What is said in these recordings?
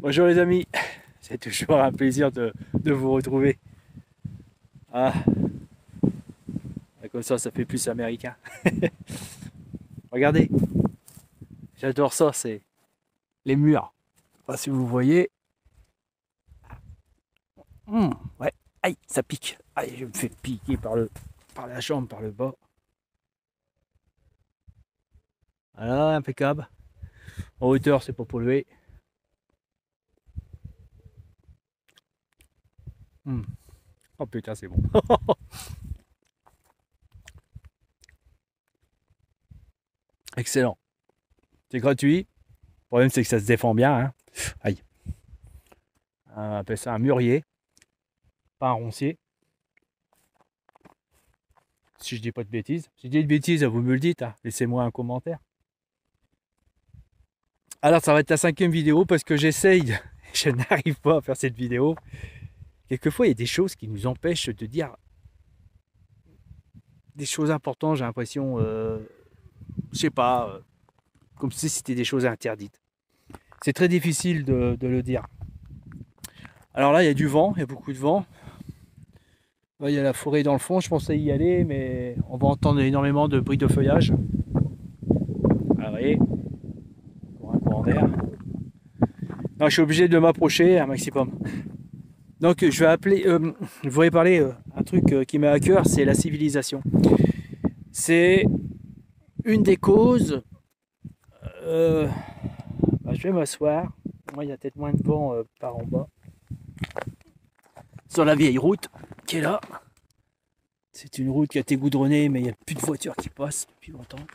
Bonjour les amis, c'est toujours un plaisir de vous retrouver. Ah, comme ça fait plus américain. Regardez, j'adore ça, c'est les murs. Je sais pas si vous voyez. Ouais, aïe, ça pique. Aïe, je me fais piquer par la jambe, par le bas. Voilà, impeccable. En hauteur, c'est pas pollué. Oh putain, c'est bon. Excellent. C'est gratuit. Le problème, c'est que ça se défend bien. Hein. Aïe. On appelle ça un mûrier, pas un roncier. Si je dis pas de bêtises. Si je dis de bêtises, vous me le dites. Hein. Laissez-moi un commentaire. Alors, ça va être la 5e vidéo parce que j'essaye. Je n'arrive pas à faire cette vidéo. Quelquefois, il y a des choses qui nous empêchent de dire des choses importantes. J'ai l'impression, je sais pas, comme si c'était des choses interdites. C'est très difficile de le dire. Alors là, il y a du vent, il y a beaucoup de vent. Là, il y a la forêt dans le fond, je pensais y aller, mais on va entendre énormément de bruit de feuillage. Ah, vous voyez, pour un courant d'air. Non, je suis obligé de m'approcher un maximum. Donc, je vais appeler, je voudrais parler un truc qui m'est à cœur, c'est la civilisation. C'est une des causes. Je vais m'asseoir. Moi, il y a peut-être moins de vent par en bas. Sur la vieille route qui est là. C'est une route qui a été goudronnée, mais il n'y a plus de voitures qui passent depuis longtemps.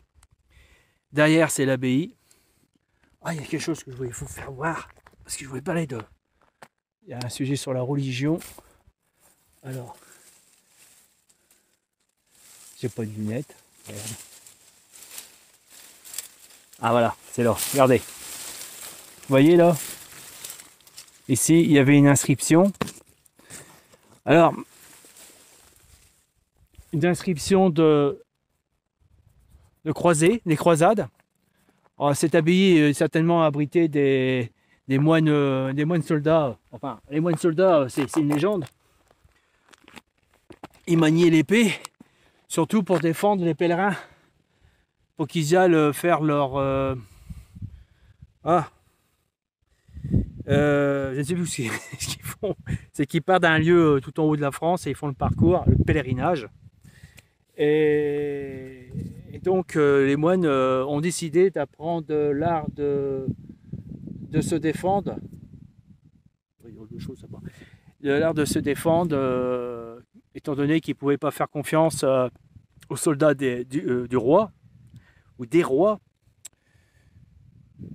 Derrière, c'est l'abbaye. Ah, il y a quelque chose que je voulais vous faire voir. Parce que je voulais parler de... Il y a un sujet sur la religion. Alors... J'ai pas de lunettes. Regarde. Ah voilà, c'est là. Regardez. Vous voyez là? Ici, il y avait une inscription. Alors... Une inscription de croisés, des croisades. Alors, cette abbaye est certainement abrité des moines soldats. Enfin, les moines soldats, c'est une légende. Ils maniaient l'épée, surtout pour défendre les pèlerins, pour qu'ils aillent faire leur... je ne sais plus ce qu'ils font. C'est qu'ils partent d'un lieu tout en haut de la France et ils font le parcours, le pèlerinage. Et donc les moines ont décidé d'apprendre l'art de se défendre. L'art de se défendre, étant donné qu'ils ne pouvaient pas faire confiance aux soldats du roi ou des rois.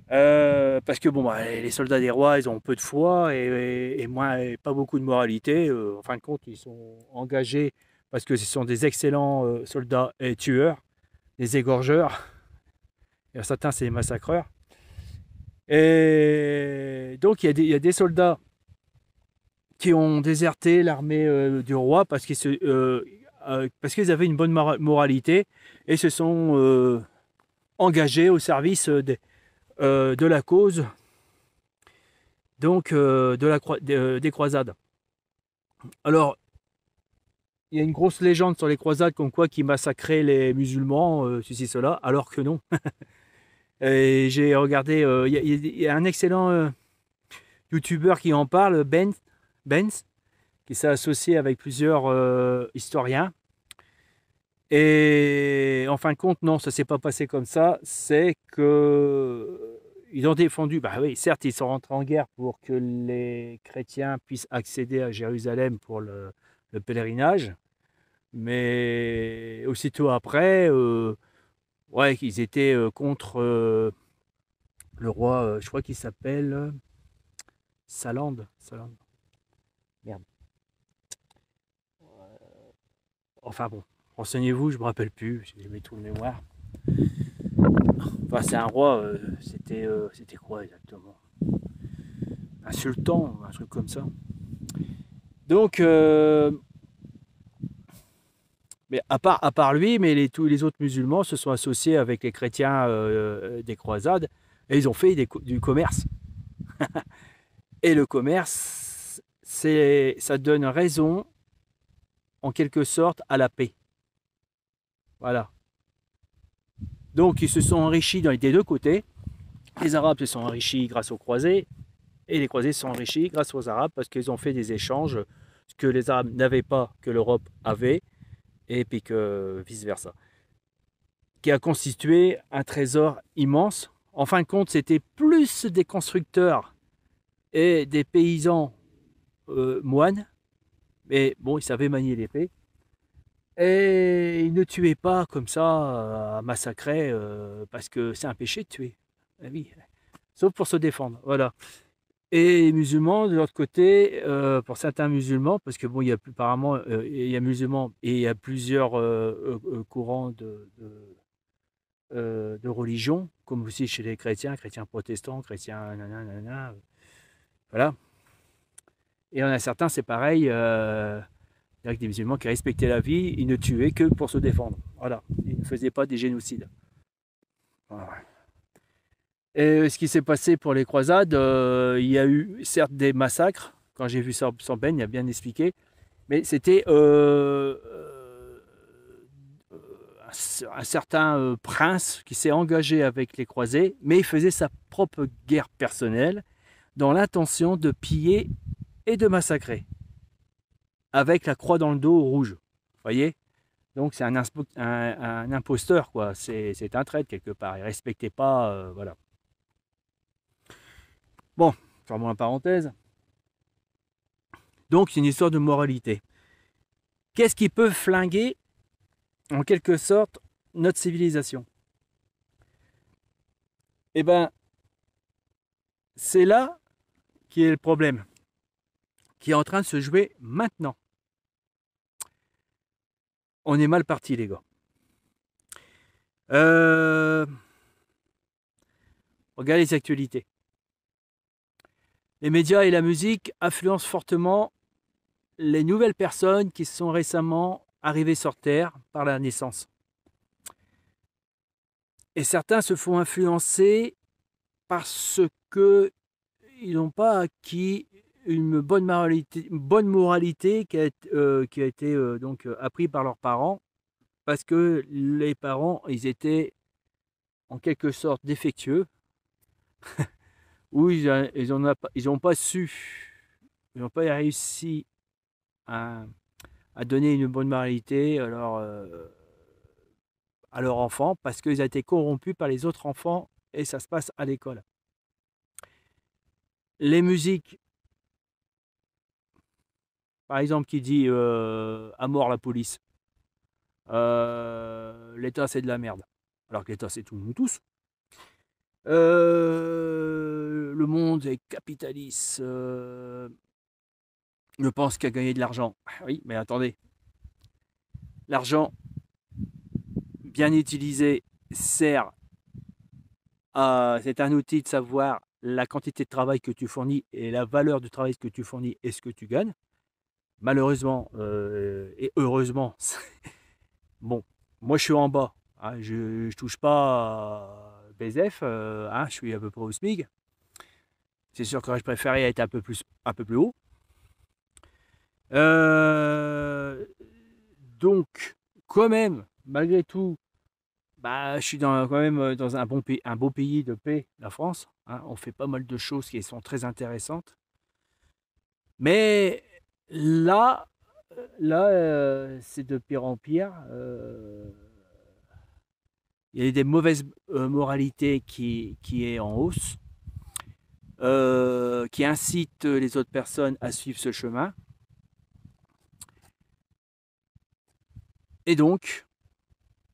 Parce que bon, les soldats des rois, ils ont peu de foi et pas beaucoup de moralité. En fin de compte, ils sont engagés parce que ce sont des excellents soldats et tueurs, des égorgeurs. Et certains, c'est des massacreurs. Et donc, il y a des soldats qui ont déserté l'armée du roi parce qu'ils avaient une bonne moralité et se sont engagés au service de la cause donc des croisades. Alors, il y a une grosse légende sur les croisades comme quoi qui massacraient les musulmans, ceci, cela, alors que non. Et j'ai regardé, il y a un excellent youtubeur qui en parle, Benz, qui s'est associé avec plusieurs historiens. Et en fin de compte, non, ça ne s'est pas passé comme ça. C'est que ils ont défendu, bah oui, certes, ils sont rentrés en guerre pour que les chrétiens puissent accéder à Jérusalem pour le pèlerinage. Mais aussitôt après, ouais, ils étaient contre le roi, je crois qu'il s'appelle Salande. Merde. Enfin bon, renseignez-vous, je ne me rappelle plus, j'ai mes trous de mémoire. Enfin, c'est un roi, c'était quoi exactement? Un sultan, un truc comme ça. Donc, mais à part lui, mais tous les autres musulmans se sont associés avec les chrétiens des croisades et ils ont fait du commerce. Et le commerce, ça donne raison, en quelque sorte, à la paix. Voilà. Donc, ils se sont enrichis des deux côtés. Les Arabes se sont enrichis grâce aux croisés, et les croisés se sont enrichis grâce aux Arabes parce qu'ils ont fait des échanges que les Arabes n'avaient pas, que l'Europe avait, et puis que vice-versa. Qui a constitué un trésor immense. En fin de compte, c'était plus des constructeurs et des paysans moines, mais bon, ils savaient manier l'épée. Et ils ne tuaient pas comme ça, massacrer, parce que c'est un péché de tuer. Eh oui. Sauf pour se défendre. Voilà. Et les musulmans, de l'autre côté, pour certains musulmans, parce que bon, il y a apparemment, il y a musulmans et il y a plusieurs courants de religion, comme aussi chez les chrétiens, chrétiens protestants, chrétiens nanana, voilà. Et on a certains, c'est pareil, avec des musulmans qui respectaient la vie, ils ne tuaient que pour se défendre. Voilà, ils ne faisaient pas des génocides. Voilà. Et ce qui s'est passé pour les croisades, il y a eu certes des massacres. Quand j'ai vu ça sans peine, il a bien expliqué. Mais c'était un certain prince qui s'est engagé avec les croisés, mais il faisait sa propre guerre personnelle dans l'intention de piller et de massacrer, avec la croix dans le dos rouge. Vous voyez? Donc c'est un imposteur, quoi. C'est un traître quelque part. Il ne respectait pas, voilà. Bon, fermons la parenthèse. Donc c'est une histoire de moralité. Qu'est-ce qui peut flinguer, en quelque sorte, notre civilisation? Eh bien, c'est là qui est le problème, qui est en train de se jouer maintenant. On est mal parti, les gars. Regardez les actualités. Les médias et la musique influencent fortement les nouvelles personnes qui sont récemment arrivées sur Terre par la naissance. Et certains se font influencer parce qu'ils n'ont pas acquis une bonne moralité qui a été donc appris par leurs parents, parce que les parents, ils étaient en quelque sorte défectueux, ou ils n'ont pas su, ils n'ont pas réussi à donner une bonne moralité à leur enfant, parce qu'ils ont été corrompus par les autres enfants, et ça se passe à l'école. Les musiques, par exemple, qui dit à mort la police, l'État c'est de la merde, alors que l'État c'est tout, nous tous. Le monde est capitaliste, ne pense qu'à gagner de l'argent. Oui, mais attendez, l'argent bien utilisé sert à, c'est un outil de savoir la quantité de travail que tu fournis et la valeur du travail que tu fournis et ce que tu gagnes. Malheureusement et heureusement, bon, moi je suis en bas, hein, je ne touche pas BSF, hein, je suis à peu près au SMIC. C'est sûr que je préférais être un peu plus haut. Donc, quand même, malgré tout, bah, je suis quand même dans un beau pays de paix, la France. Hein, on fait pas mal de choses qui sont très intéressantes. Mais là, c'est de pire en pire. Il y a des mauvaises moralités qui est en hausse, qui incitent les autres personnes à suivre ce chemin. Et donc,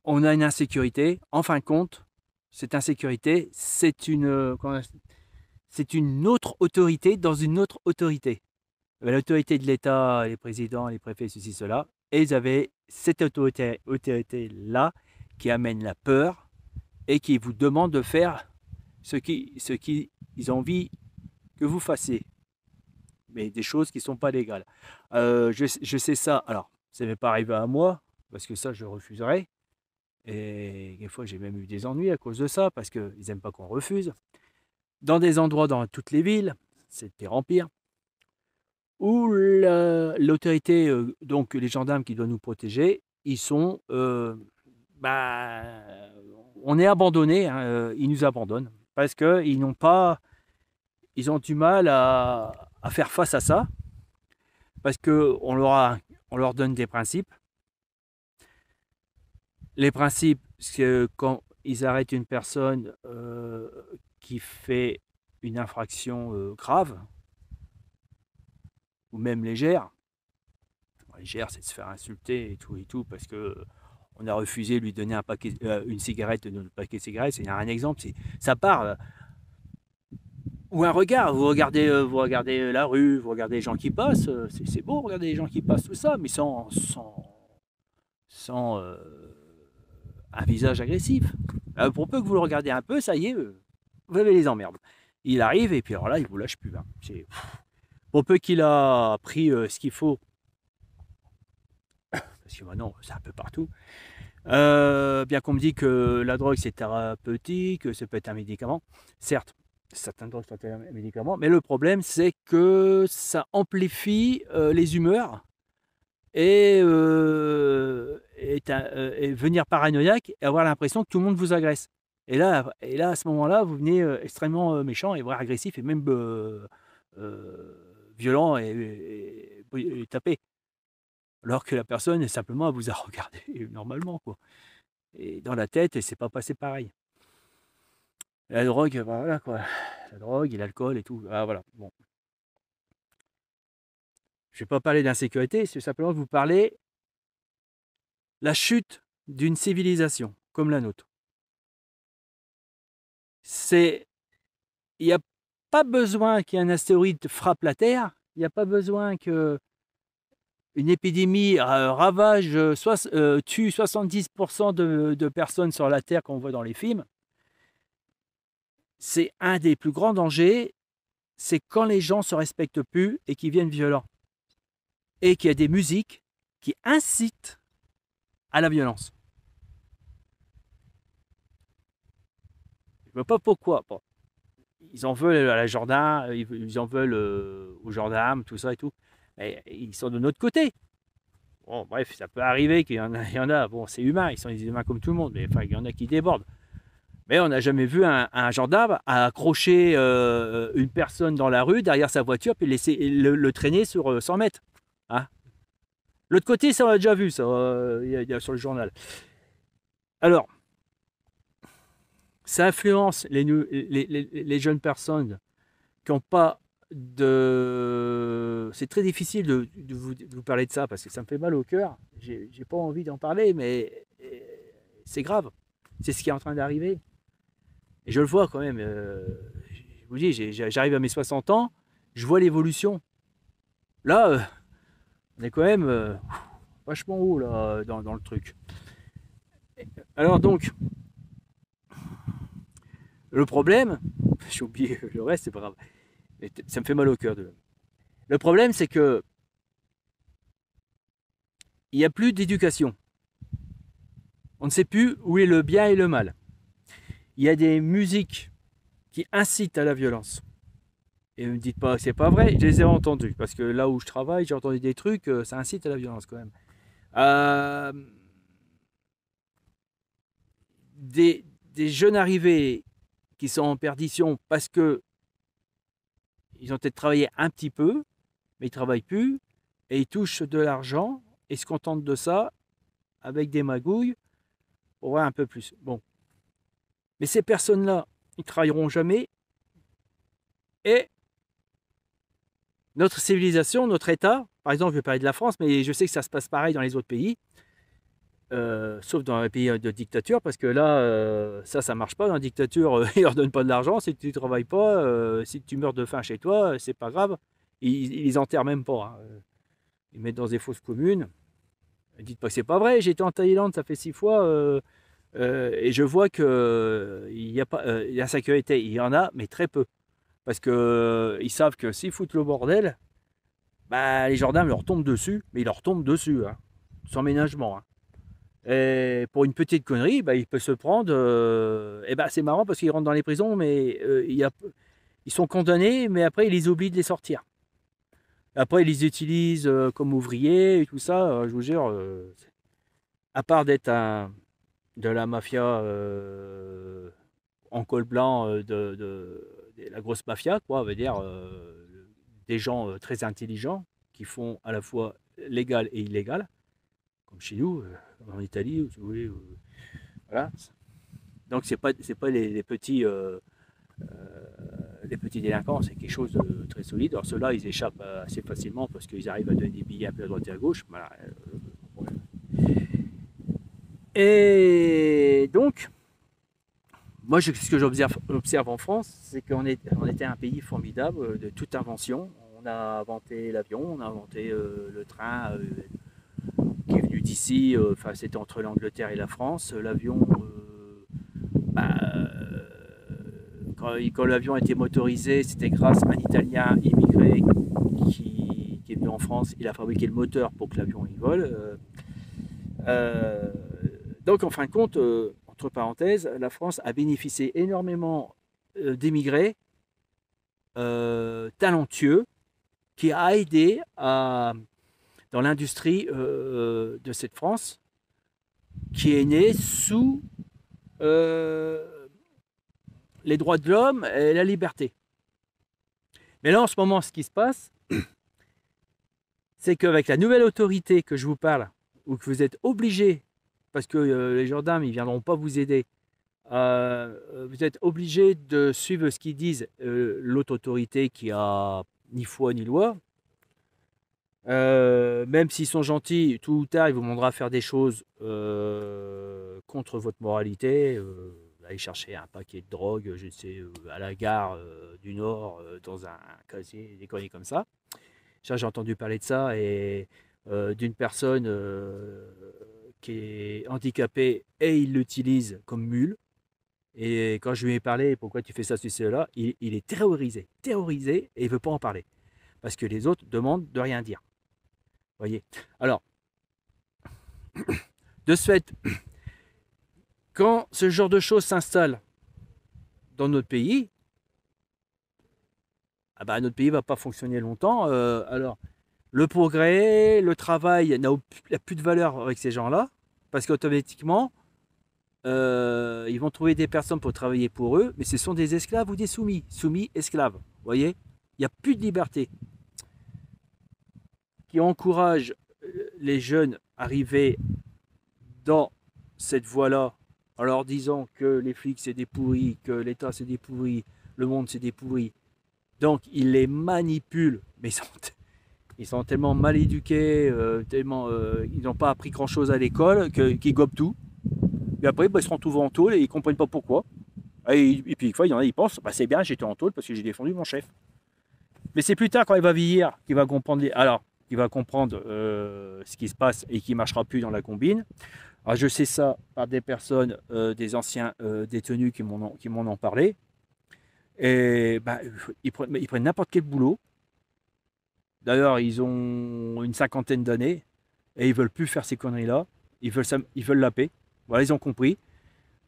on a une insécurité. En fin de compte, cette insécurité, c'est une autre autorité dans une autre autorité. L'autorité de l'État, les présidents, les préfets, ceci, cela. Et ils avaient cette autorité-là qui amène la peur et qui vous demande de faire ce qu'ils ont envie que vous fassiez. Mais des choses qui ne sont pas légales. Je sais ça. Alors, ça ne m'est pas arrivé à moi, parce que ça, je refuserais. Et des fois, j'ai même eu des ennuis à cause de ça, parce qu'ils n'aiment pas qu'on refuse. Dans des endroits, dans toutes les villes, c'était Empire, où l'autorité, donc les gendarmes qui doivent nous protéger, ils sont, bah, on est abandonnés, hein, ils nous abandonnent parce que ils ont du mal à faire face à ça, parce que on leur donne des principes. Les principes, c'est que quand ils arrêtent une personne qui fait une infraction grave ou même légère. Légère, c'est de se faire insulter et tout, parce que on a refusé de lui donner un paquet, une cigarette, un paquet de cigarettes. C'est un exemple. Ça part. Ou un regard. Vous regardez la rue, vous regardez les gens qui passent. C'est beau, regarder les gens qui passent, tout ça, mais sans un visage agressif. Pour peu que vous le regardez un peu, ça y est, vous avez les emmerdes. Il arrive et puis alors là, il vous lâche plus. Hein. Pour peu qu'il a pris ce qu'il faut, parce que maintenant, c'est un peu partout. Bien qu'on me dit que la drogue, c'est thérapeutique, que ça peut être un médicament. Certes, certaines drogues sont un médicament, mais le problème, c'est que ça amplifie les humeurs et venir paranoïaque et avoir l'impression que tout le monde vous agresse. Et là à ce moment-là, vous venez extrêmement méchant et voire agressif et même violent et tapé. Alors que la personne, simplement, elle vous a regardé normalement, quoi. Et dans la tête, c'est pas passé pareil. La drogue, voilà, quoi. La drogue et l'alcool et tout. Ah, voilà. Bon. Je vais pas parler d'insécurité, c'est simplement vous parler la chute d'une civilisation comme la nôtre. Il n'y a pas besoin qu'un astéroïde frappe la Terre, il n'y a pas besoin que une épidémie ravage, tue 70% de personnes sur la Terre qu'on voit dans les films. C'est un des plus grands dangers, c'est quand les gens se respectent plus et qu'ils viennent violents. Et qu'il y a des musiques qui incitent à la violence. Je ne sais pas pourquoi. Bon. Ils en veulent à la Jordan, ils en veulent aux gendarmes, tout ça et tout. Mais ils sont de notre côté. Bon, bref, ça peut arriver qu'il y en a, bon, c'est humain, ils sont des humains comme tout le monde, mais enfin, il y en a qui débordent. Mais on n'a jamais vu un gendarme accrocher une personne dans la rue derrière sa voiture puis laisser le traîner sur 100 mètres. Hein. L'autre côté, ça on a déjà vu, ça, y a sur le journal. Alors, ça influence les jeunes personnes qui n'ont pas de... C'est très difficile de vous parler de ça parce que ça me fait mal au cœur. J'ai pas envie d'en parler, mais c'est grave. C'est ce qui est en train d'arriver. Et je le vois quand même. Je vous dis, j'arrive à mes 60 ans, je vois l'évolution. Là, on est quand même vachement haut là, dans le truc. Alors donc, le problème, j'ai oublié le reste, c'est pas grave. Ça me fait mal au cœur. Le problème, c'est que il n'y a plus d'éducation. On ne sait plus où est le bien et le mal. Il y a des musiques qui incitent à la violence. Et ne me dites pas que c'est pas vrai, je les ai entendus. Parce que là où je travaille, j'ai entendu des trucs, ça incite à la violence quand même. Des jeunes arrivés qui sont en perdition parce que ils ont peut-être travaillé un petit peu, mais ils ne travaillent plus, et ils touchent de l'argent et se contentent de ça avec des magouilles pour voir un peu plus. Bon. Mais ces personnes-là, ils ne travailleront jamais. Et notre civilisation, notre État, par exemple, je vais parler de la France, mais je sais que ça se passe pareil dans les autres pays, sauf dans les pays de dictature, parce que là, ça ne marche pas. Dans la dictature, ils ne leur donnent pas de l'argent. Si tu ne travailles pas, si tu meurs de faim chez toi, c'est pas grave. Ils les enterrent même pas. Hein. Ils mettent dans des fosses communes. Dites pas que c'est pas vrai. J'étais en Thaïlande, ça fait 6 fois, et je vois que il y a pas, la sécurité, il y en a, mais très peu, parce que ils savent que s'ils foutent le bordel, bah, les gendarmes leur tombent dessus, mais ils leur tombent dessus, hein, sans ménagement. Hein. Et pour une petite connerie, bah, il peut se prendre. Et bah, c'est marrant parce qu'ils rentrent dans les prisons, mais ils sont condamnés, mais après, ils les oublient de les sortir. Après, ils les utilisent comme ouvriers et tout ça. Je vous jure, à part d'être de la mafia en col blanc, de la grosse mafia, quoi, on va dire, des gens très intelligents qui font à la fois légal et illégal, comme chez nous, en Italie, si vous voulez. Voilà. Donc, c'est pas les petits délinquants, c'est quelque chose de très solide. Alors ceux-là, ils échappent assez facilement parce qu'ils arrivent à donner des billets un peu à droite et à gauche. Voilà. Et donc, moi, ce que j'observe en France, c'est qu'on était un pays formidable de toute invention. On a inventé l'avion, on a inventé le train qui est venu d'ici. Enfin, c'était entre l'Angleterre et la France. L'avion, bah, quand l'avion était motorisé, c'était grâce à un Italien immigré qui est venu en France. Il a fabriqué le moteur pour que l'avion vole. Donc, en fin de compte, entre parenthèses, la France a bénéficié énormément d'émigrés talentueux qui a aidé dans l'industrie de cette France qui est née sous les droits de l'homme et la liberté. Mais là, en ce moment, ce qui se passe, c'est qu'avec la nouvelle autorité que je vous parle, ou que vous êtes obligé, parce que les gendarmes, ils ne viendront pas vous aider, vous êtes obligé de suivre ce qu'ils disent l'autre autorité qui a ni foi ni loi. Même s'ils sont gentils, tôt ou tard, ils vous demandera à faire des choses contre votre moralité. Aller chercher un paquet de drogue, je sais, à la gare du Nord, dans un casier, des conneries comme ça. J'ai entendu parler de ça et d'une personne qui est handicapée et il l'utilise comme mule. Et quand je lui ai parlé, pourquoi tu fais ça, ceci, cela, il est terrorisé et il ne veut pas en parler. Parce que les autres demandent de rien dire. Voyez. Alors, de ce fait, quand ce genre de choses s'installe dans notre pays, ah bah, notre pays ne va pas fonctionner longtemps. Alors, le progrès, le travail n'a plus de valeur avec ces gens-là, parce qu'automatiquement, ils vont trouver des personnes pour travailler pour eux, mais ce sont des esclaves ou des soumis. Soumis, esclaves. Vous voyez. Il n'y a plus de liberté. Qui encourage les jeunes arrivés dans cette voie-là, en leur disant que les flics c'est des pourris, que l'État c'est des pourris, le monde c'est des pourris. Donc ils les manipulent, mais ils sont tellement mal éduqués, ils n'ont pas appris grand-chose à l'école, qu'ils gobent tout. Et après, ils se retrouvent en tôle et ils ne comprennent pas pourquoi. Et puis, une fois, il y en a, ils pensent, bah, c'est bien, j'étais en tôle parce que j'ai défendu mon chef. Mais c'est plus tard, quand il va vieillir, qu'il va comprendre. Alors, il va comprendre ce qui se passe et qui ne marchera plus dans la combine. Alors, je sais ça par des personnes, des anciens détenus qui m'en ont parlé. Et bah, ils prennent n'importe quel boulot. D'ailleurs, ils ont une cinquantaine d'années et ils ne veulent plus faire ces conneries-là. Ils veulent la paix. Voilà, ils ont compris,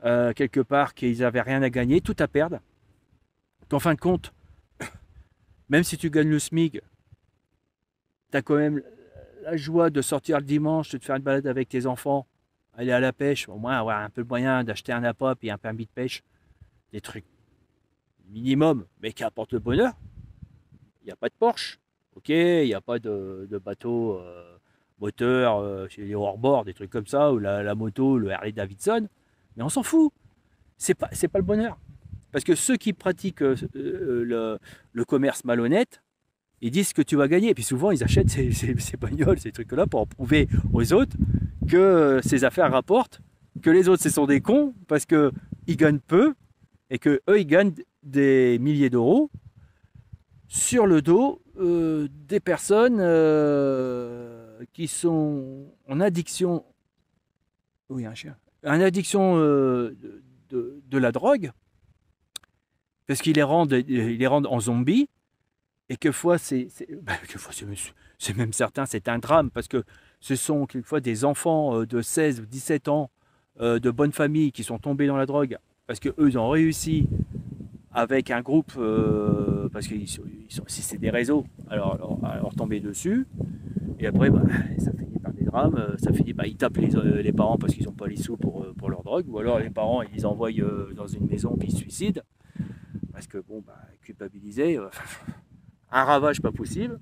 quelque part, qu'ils n'avaient rien à gagner, tout à perdre. Qu'en fin de compte, même si tu gagnes le SMIC, tu as quand même la joie de sortir le dimanche, de te faire une balade avec tes enfants, aller à la pêche, au moins avoir un peu de moyen d'acheter un appât et un permis de pêche, des trucs minimum, mais qui apportent le bonheur. Il n'y a pas de Porsche, ok, il n'y a pas de bateau moteur, chez les hors-bord, des trucs comme ça, ou la moto, le Harley Davidson, mais on s'en fout. C'est pas le bonheur. Parce que ceux qui pratiquent le commerce malhonnête, ils disent que tu vas gagner. Et puis souvent, ils achètent ces bagnoles, ces trucs-là, pour prouver aux autres que ces affaires rapportent, que les autres, ce sont des cons, parce qu'ils gagnent peu, et qu'eux, ils gagnent des milliers d'euros sur le dos des personnes qui sont en addiction. Oui, un chien. En addiction de la drogue, parce qu'ils les rendent en zombies, et quelquefois, c'est même certain, c'est un drame, parce que ce sont quelquefois des enfants de 16 ou 17 ans de bonne famille qui sont tombés dans la drogue, parce qu'eux, ils ont réussi avec un groupe, parce que si c'est des réseaux, alors tomber dessus, et après bah, ça finit par des drames, ça finit, bah, ils tapent les parents parce qu'ils n'ont pas les sous pour leur drogue, ou alors les parents ils les envoient dans une maison puis ils se suicident, parce que bon, bah, culpabilisés, un ravage pas possible.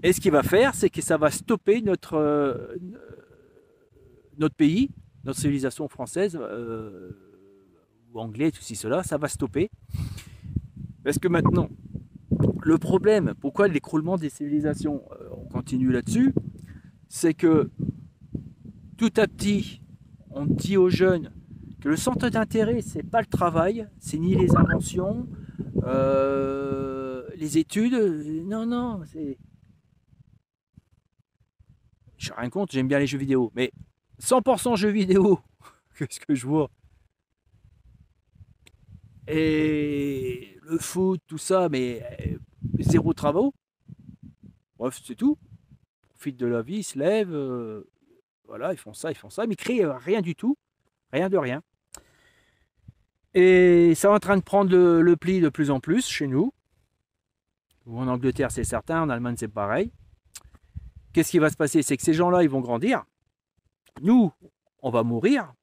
Et ce qu'il va faire, c'est que ça va stopper notre pays, notre civilisation française, ou anglaise, tout cela, ça va stopper. Parce que maintenant, le problème, pourquoi l'écroulement des civilisations, on continue là-dessus, c'est que tout à petit, on dit aux jeunes que le centre d'intérêt, c'est pas le travail, c'est ni les inventions, les études, non, non, c'est... Je rien contre, j'aime bien les jeux vidéo, mais 100% jeux vidéo, qu'est-ce que je vois. Et le foot, tout ça, mais zéro travaux. Bref, c'est tout. Ils profitent de la vie, ils se lèvent, voilà, ils font ça, mais ils créent rien du tout, rien de rien. Et ça est en train de prendre le pli de plus en plus chez nous. En Angleterre, c'est certain, en Allemagne, c'est pareil. Qu'est-ce qui va se passer? C'est que ces gens-là, ils vont grandir. Nous, on va mourir.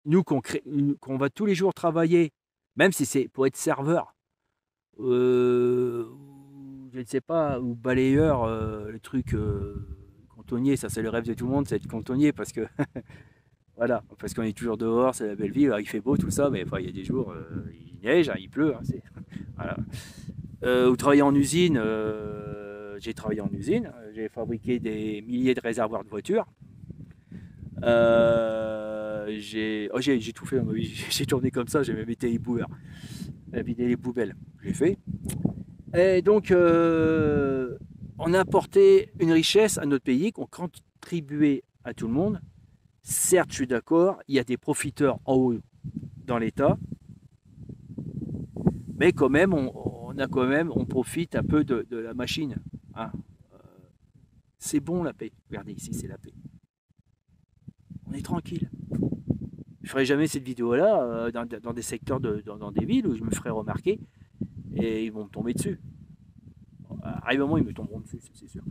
Nous, qu'on va tous les jours travailler, même si c'est pour être serveur, je ne sais pas, ou balayeur, le truc cantonnier, ça c'est le rêve de tout le monde, c'est être cantonnier, parce que voilà, parce qu'on est toujours dehors, c'est la belle vie, alors il fait beau, tout ça, mais enfin, il y a des jours, il neige, hein, il pleut, hein, voilà. Ou travailler en usine, j'ai travaillé en usine, j'ai fabriqué des milliers de réservoirs de voitures. J'ai tout fait, j'ai tourné comme ça, j'ai même été éboueur, vider les poubelles, j'ai fait. Et donc, on a apporté une richesse à notre pays qu'on contribuait à tout le monde. Certes, je suis d'accord, il y a des profiteurs en haut dans l'État, mais quand même, on profite un peu de la machine. Hein. C'est bon la paix. Regardez ici, c'est la paix. On est tranquille. Je ferai jamais cette vidéo-là dans des secteurs, dans des villes où je me ferai remarquer et ils vont me tomber dessus. Arrive un moment, ils me tomberont dessus, c'est sûr.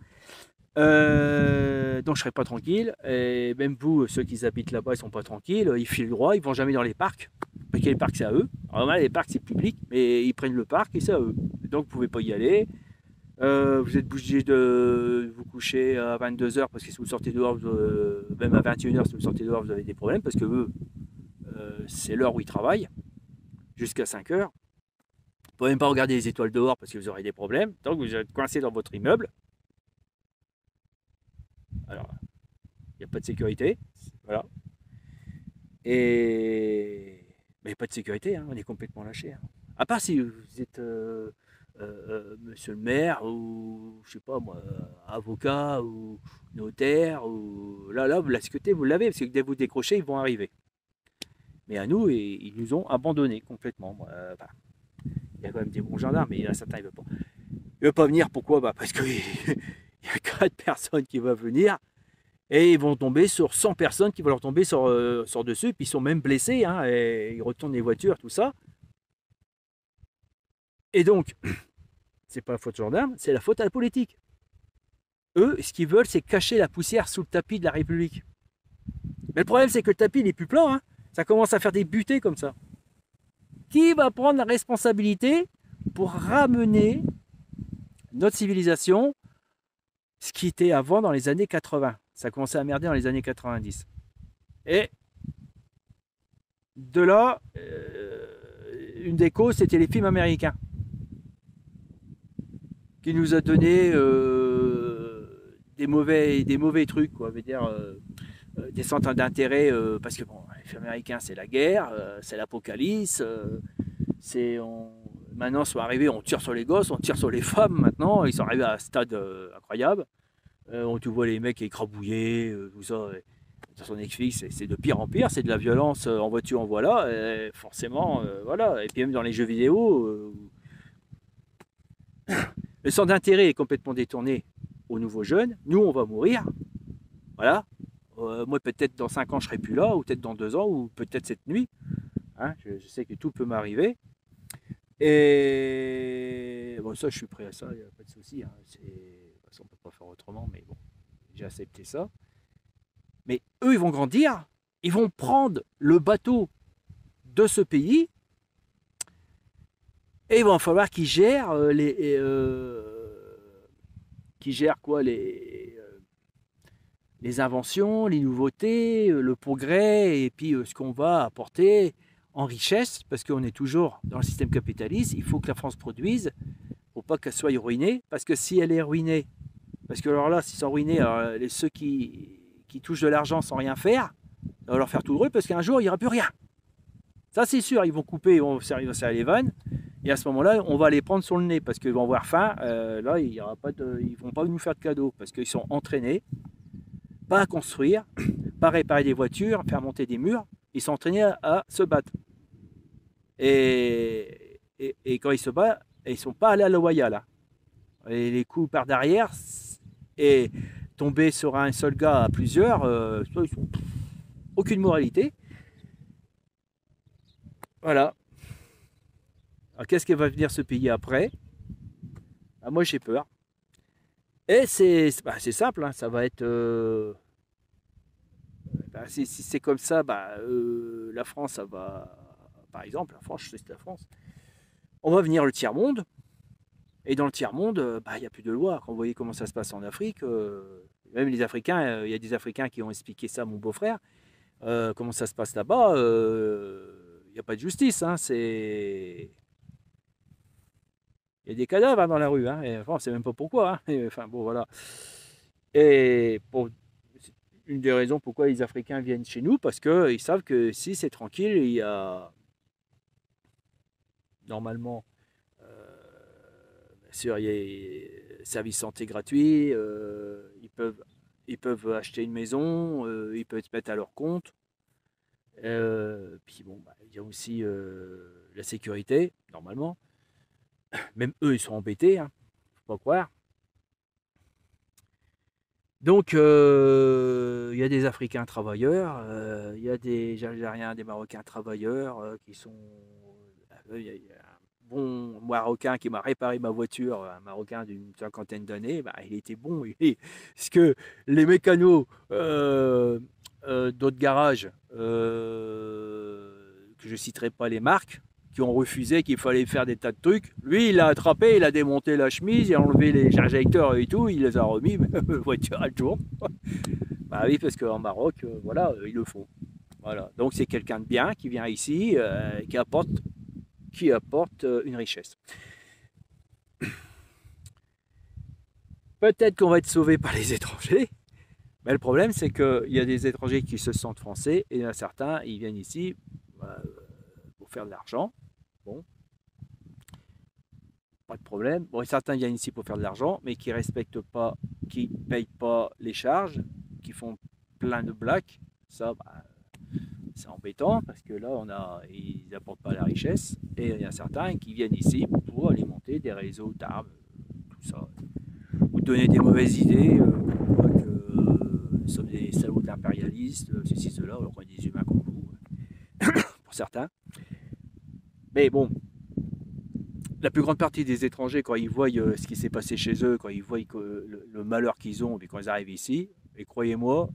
Donc je serai pas tranquille. Et même vous, ceux qui habitent là-bas, ils sont pas tranquilles. Ils filent droit, ils vont jamais dans les parcs. Parce que les parcs, c'est à eux. Alors là, les parcs, c'est public, mais ils prennent le parc et c'est à eux. Donc vous pouvez pas y aller. Vous êtes obligé de vous coucher à 22h parce que si vous sortez dehors, même à 21h, si vous sortez dehors, vous avez des problèmes parce que eux, c'est l'heure où ils travaillent, jusqu'à 5h. Vous ne pouvez même pas regarder les étoiles dehors parce que vous aurez des problèmes. Donc vous êtes coincé dans votre immeuble. Alors, il n'y a pas de sécurité. Voilà. Et. Mais pas de sécurité, hein, on est complètement lâché. Hein. À part si vous êtes monsieur le maire ou je sais pas moi, avocat ou notaire ou là la sécurité vous l'avez parce que dès que vous décrochez ils vont arriver. Mais à nous ils nous ont abandonnés complètement. Enfin, il y a quand même des bons gendarmes mais il y en a certains ils veulent pas. Ils veulent pas venir pourquoi? Bah parce qu'il y a 4 personnes qui vont venir et ils vont tomber sur 100 personnes qui vont leur tomber sur dessus puis ils sont même blessés hein, et ils retournent les voitures tout ça. Et donc, c'est pas la faute aux gendarmes, c'est la faute à la politique. Eux, ce qu'ils veulent, c'est cacher la poussière sous le tapis de la République. Mais le problème, c'est que le tapis, il est plus plat. Hein. Ça commence à faire des butées comme ça. Qui va prendre la responsabilité pour ramener notre civilisation, ce qui était avant dans les années 80. Ça a commencé à merder dans les années 90. Et de là, une des causes, c'était les films américains. Qui nous a donné des mauvais trucs, quoi. Veut dire, des centres d'intérêt, parce que bon, les films américains, c'est la guerre, c'est l'apocalypse, maintenant, sont arrivés, on tire sur les gosses, on tire sur les femmes maintenant, ils sont arrivés à un stade incroyable. On te voit les mecs écrabouillés, tout ça. Sur Netflix, c'est de pire en pire, c'est de la violence en voiture, en voilà, et forcément, voilà. Et puis même dans les jeux vidéo, le centre d'intérêt est complètement détourné aux nouveaux jeunes. Nous, on va mourir. Voilà. Moi, peut-être dans 5 ans, je serai plus là, ou peut-être dans 2 ans, ou peut-être cette nuit. Hein, je sais que tout peut m'arriver. Et bon, ça, je suis prêt à ça, il n'y a pas de souci. Hein. De toute façon, on ne peut pas faire autrement, mais bon, j'ai accepté ça. Mais eux, ils vont grandir, ils vont prendre le bateau de ce pays et il va falloir qu'ils gèrent qu'ils gèrent quoi les inventions, les nouveautés, le progrès et puis ce qu'on va apporter en richesse parce qu'on est toujours dans le système capitaliste. Il faut que la France produise pour pas qu'elle soit ruinée parce que si elle est ruinée, parce que alors là, s'ils sont ruinés, alors, ceux qui touchent de l'argent sans rien faire, ça va leur faire tout drôle parce qu'un jour, il n'y aura plus rien. Ça, c'est sûr, ils vont couper, ils vont serrer les vannes. Et à ce moment-là, on va les prendre sur le nez parce qu'ils vont avoir faim. Là, il y aura pas de, ils ne vont pas nous faire de cadeaux parce qu'ils sont entraînés, pas à construire, pas à réparer des voitures, faire monter des murs. Ils sont entraînés à se battre. Et quand ils se battent, ils ne sont pas allés à la loyale. Hein. Et les coups par derrière et tomber sur un seul gars à plusieurs, aucune moralité. Voilà. Alors qu'est-ce qui va venir ce pays après? Ah, moi j'ai peur. Et c'est simple, hein, ça va être... si c'est comme ça, la France, ça va... Par exemple, la France, c'est la France. On va venir le tiers-monde. Et dans le tiers-monde, il n'y a plus de loi. Quand vous voyez comment ça se passe en Afrique, même les Africains, il y a des Africains qui ont expliqué ça à mon beau-frère. Comment ça se passe là-bas, il n'y a pas de justice. Hein, il y a des cadavres hein, dans la rue. Hein, et, enfin, on ne sait même pas pourquoi. Hein, et, enfin, bon, voilà. Et pour une des raisons pourquoi les Africains viennent chez nous, parce qu'ils savent que si c'est tranquille, il y a normalement, bien sûr, il y a service santé gratuit, ils peuvent acheter une maison, ils peuvent se mettre à leur compte. Puis bon, il y a aussi la sécurité, normalement. Même eux, ils sont embêtés, hein, faut pas croire. Donc, il y a des Africains travailleurs, il y a des Algériens, des Marocains travailleurs qui sont. Il y a un bon Marocain qui m'a réparé ma voiture, un Marocain d'une cinquantaine d'années, il était bon. Parce que les mécanos d'autres garages, que je ne citerai pas les marques, qui ont refusé qu'il fallait faire des tas de trucs. Lui, il l'a attrapé, il a démonté la chemise, il a enlevé les injecteurs et tout, il les a remis, la voiture elle tourne. Bah oui, parce qu'en Maroc, voilà, ils le font. Voilà. Donc c'est quelqu'un de bien qui vient ici, qui apporte une richesse. Peut-être qu'on va être sauvé par les étrangers, mais le problème c'est qu'il y a des étrangers qui se sentent français et il y en a certains, ils viennent ici pour faire de l'argent. Bon, pas de problème. Bon, certains viennent ici pour faire de l'argent, mais qui respectent pas, qui payent pas les charges, qui font plein de blagues. Ça, c'est embêtant parce que là, ils n'apportent pas la richesse. Et il y a certains qui viennent ici pour alimenter des réseaux d'armes, tout ça, ou donner des mauvaises idées, que nous sommes des salauds d'impérialistes, ceci, cela, alors qu'on est des humains comme vous, pour certains. Mais bon, la plus grande partie des étrangers, quand ils voient ce qui s'est passé chez eux, quand ils voient le malheur qu'ils ont, et quand ils arrivent ici, et croyez-moi,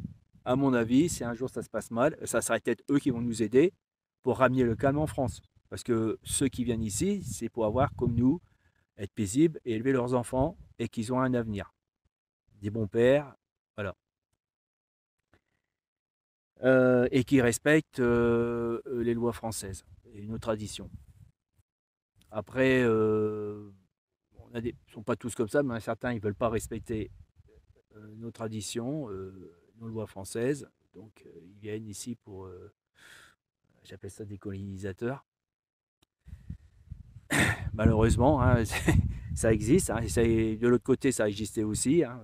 à mon avis, si un jour ça se passe mal, ça serait peut-être eux qui vont nous aider pour ramener le calme en France. Parce que ceux qui viennent ici, c'est pour avoir, comme nous, être paisibles et élever leurs enfants et qu'ils ont un avenir. Des bons pères, voilà. Et qui respectent les lois françaises et nos traditions. Après, on a des, ils ne sont pas tous comme ça, mais certains, ils ne veulent pas respecter nos traditions, nos lois françaises. Donc, ils viennent ici pour, j'appelle ça des colonisateurs. Malheureusement, hein, ça existe. Hein, et de l'autre côté, ça existait aussi. Hein.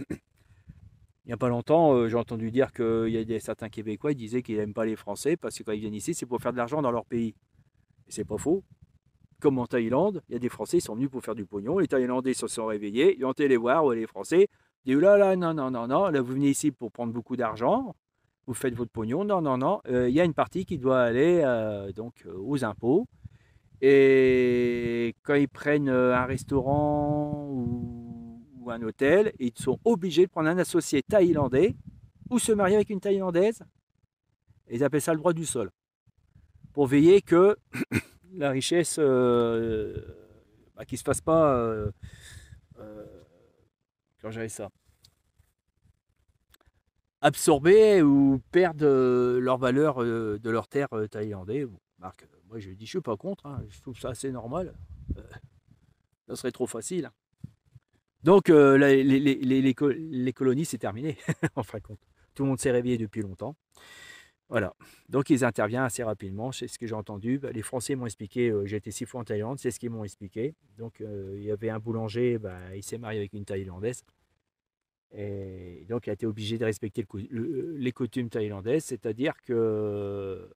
Il n'y a pas longtemps, j'ai entendu dire qu'il y a certains Québécois qui disaient qu'ils n'aiment pas les Français parce que quand ils viennent ici, c'est pour faire de l'argent dans leur pays. Et c'est pas faux. Comme en Thaïlande, il y a des Français qui sont venus pour faire du pognon. Les Thaïlandais se sont réveillés, ils ont été les voir, les Français. Ils disent là, là, non, non, non, non, là vous venez ici pour prendre beaucoup d'argent. vous faites votre pognon. Non, non, non. Il y a une partie qui doit aller donc aux impôts. Et quand ils prennent un restaurant ou un hôtel, ils sont obligés de prendre un associé thaïlandais ou se marier avec une thaïlandaise. Et ils appellent ça le droit du sol. Pour veiller que la richesse qui ne se fasse pas euh, quand j'avais ça absorber ou perdre leur valeur de leur terre thaïlandais. Bon, Marc, moi je dis je suis pas contre, hein, je trouve ça assez normal. Euh, ça serait trop facile. Donc les colonies c'est terminé en fin de compte. Tout le monde s'est réveillé depuis longtemps. Voilà. Donc ils interviennent assez rapidement. C'est ce que j'ai entendu. Les Français m'ont expliqué, j'ai été 6 fois en Thaïlande, c'est ce qu'ils m'ont expliqué. Donc il y avait un boulanger, il s'est marié avec une Thaïlandaise. Et donc il a été obligé de respecter les coutumes thaïlandaises, c'est-à-dire que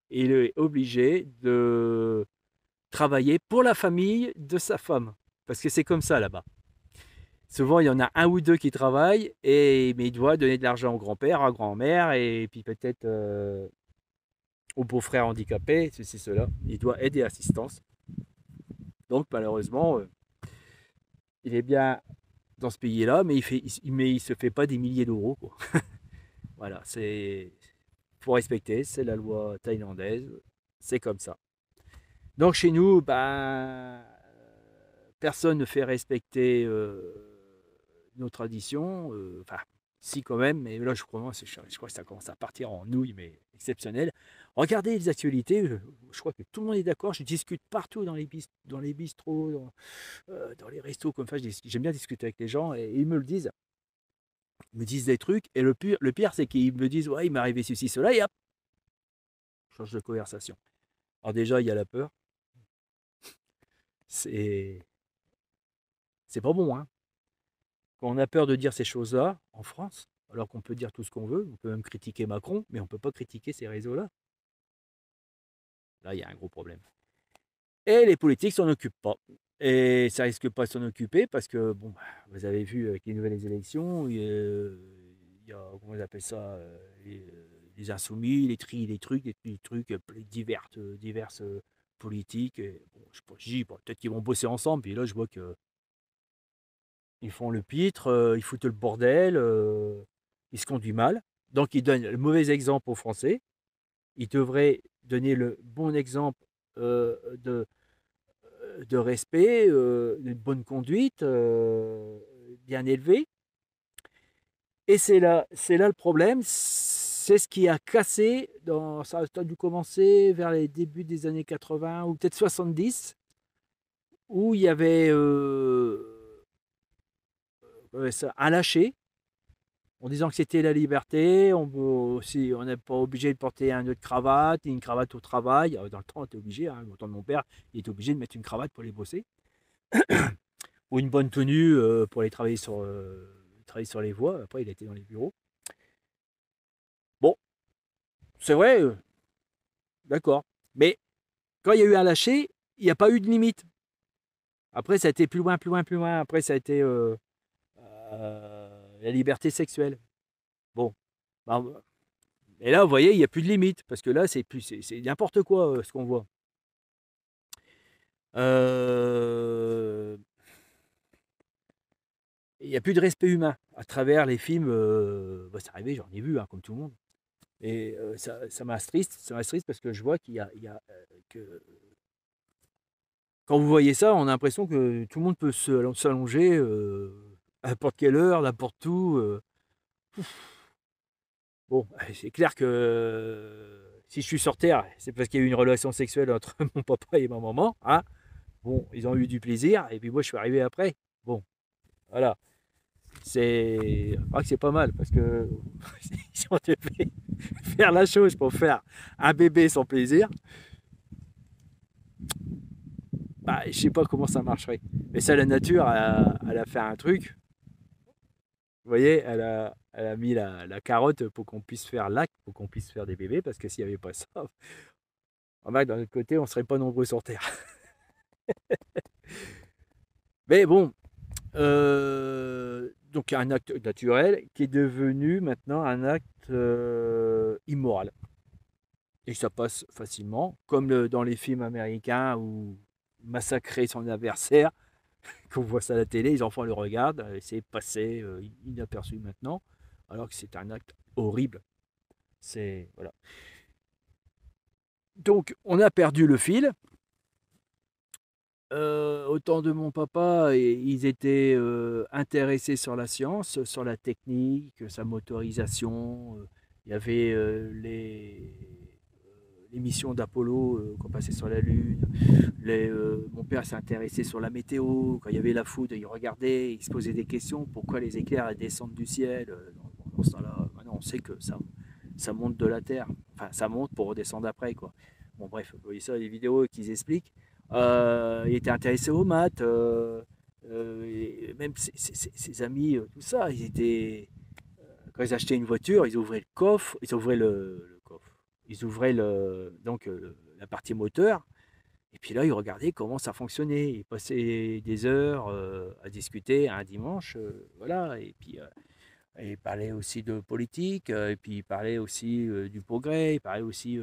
il est obligé de travailler pour la famille de sa femme. Parce que c'est comme ça là-bas. Souvent, il y en a un ou deux qui travaillent, mais il doit donner de l'argent au grand-père, à grand-mère, et puis peut-être au beau-frère handicapé, ceci, cela. Il doit aider assistance. Donc, malheureusement, il est bien dans ce pays-là, mais il se fait pas des milliers d'euros, quoi. Voilà, c'est faut respecter, c'est la loi thaïlandaise, c'est comme ça. Donc chez nous, personne ne fait respecter nos traditions. Enfin, si quand même, mais là je crois que ça commence à partir en nouille, mais exceptionnel. Regardez les actualités, je crois que tout le monde est d'accord. Je discute partout dans les bistrots, dans les restos comme ça. J'aime bien discuter avec les gens et ils me le disent. Ils me disent des trucs et le pire c'est qu'ils me disent ouais il m'est arrivé ceci, cela et hop, change de conversation. Alors déjà il y a la peur, c'est c'est pas bon, hein. Quand on a peur de dire ces choses-là en France, alors qu'on peut dire tout ce qu'on veut, on peut même critiquer Macron, mais on ne peut pas critiquer ces réseaux-là. Là, il y a un gros problème. Et les politiques s'en occupent pas. Et ça risque pas de s'en occuper parce que, bon, vous avez vu avec les nouvelles élections, il y a comment on appelle ça, les insoumis, les trucs, diverses politiques. Et, bon, je dis, bon, peut-être qu'ils vont bosser ensemble. Puis là, je vois que ils font le pitre, ils foutent le bordel, ils se conduisent mal. Donc ils donnent le mauvais exemple aux Français. Ils devraient donner le bon exemple de respect, de bonne conduite, bien élevé. Et c'est là le problème. C'est ce qui a cassé, ça a dû commencer vers les débuts des années 80 ou peut-être 70, où il y avait un lâcher en disant que c'était la liberté. On n'est pas obligé de porter un nœud de cravate, une cravate au travail. Dans le temps, on était obligé. Hein, au temps de mon père, il était obligé de mettre une cravate pour aller bosser. Ou une bonne tenue pour aller travailler sur les voies. Après, il était dans les bureaux. Bon, c'est vrai, d'accord. Mais quand il y a eu un lâcher, il n'y a pas eu de limite. Après, ça a été plus loin, plus loin, plus loin. Après, ça a été la liberté sexuelle. Bon, bah, et là, vous voyez, il n'y a plus de limite, parce que là, c'est n'importe quoi ce qu'on voit. Il n'y a plus de respect humain à travers les films. C'est arrivé, j'en ai vu, hein, comme tout le monde. Et ça m'attriste parce que je vois que quand vous voyez ça, on a l'impression que tout le monde peut s'allonger à n'importe quelle heure, n'importe où. Bon, c'est clair que si je suis sur Terre, c'est parce qu'il y a eu une relation sexuelle entre mon papa et ma maman. Hein. Bon, ils ont eu du plaisir, et puis moi je suis arrivé après. Bon, voilà. Je crois que c'est pas mal, parce que si on devait faire la chose pour faire un bébé sans plaisir, je sais pas comment ça marcherait. Mais ça, la nature, elle a fait un truc. Vous voyez, elle a mis la carotte pour qu'on puisse faire l'acte, pour qu'on puisse faire des bébés, parce que s'il n'y avait pas ça, d'un autre côté, on ne serait pas nombreux sur Terre. Mais bon, donc un acte naturel qui est devenu maintenant un acte immoral. Et ça passe facilement, comme dans les films américains où massacrer son adversaire, qu'on voit ça à la télé, les enfants le regardent, et c'est passé inaperçu maintenant, alors que c'est un acte horrible. C'est voilà. Donc on a perdu le fil. Au temps de mon papa, ils étaient intéressés sur la science, sur la technique, sa motorisation. Il y avait les missions d'Apollo qu'on passait sur la Lune. Mon père s'est intéressé sur la météo. Quand il y avait la foudre, il regardait, il se posait des questions. Pourquoi les éclairs descendent du ciel dans ce temps-là, maintenant, on sait que ça monte de la Terre. Enfin, ça monte pour redescendre après, quoi. Bon, bref, vous voyez ça, les vidéos qu'ils expliquent. Il était intéressé aux maths. Et même ses amis, tout ça, ils étaient. Quand ils achetaient une voiture, ils ouvraient le coffre, ils ouvraient le coffre, ils ouvraient la partie moteur, et puis là, ils regardaient comment ça fonctionnait. Ils passaient des heures à discuter un dimanche, voilà, et puis ils parlaient aussi de politique, et puis ils parlaient aussi du progrès, ils parlaient aussi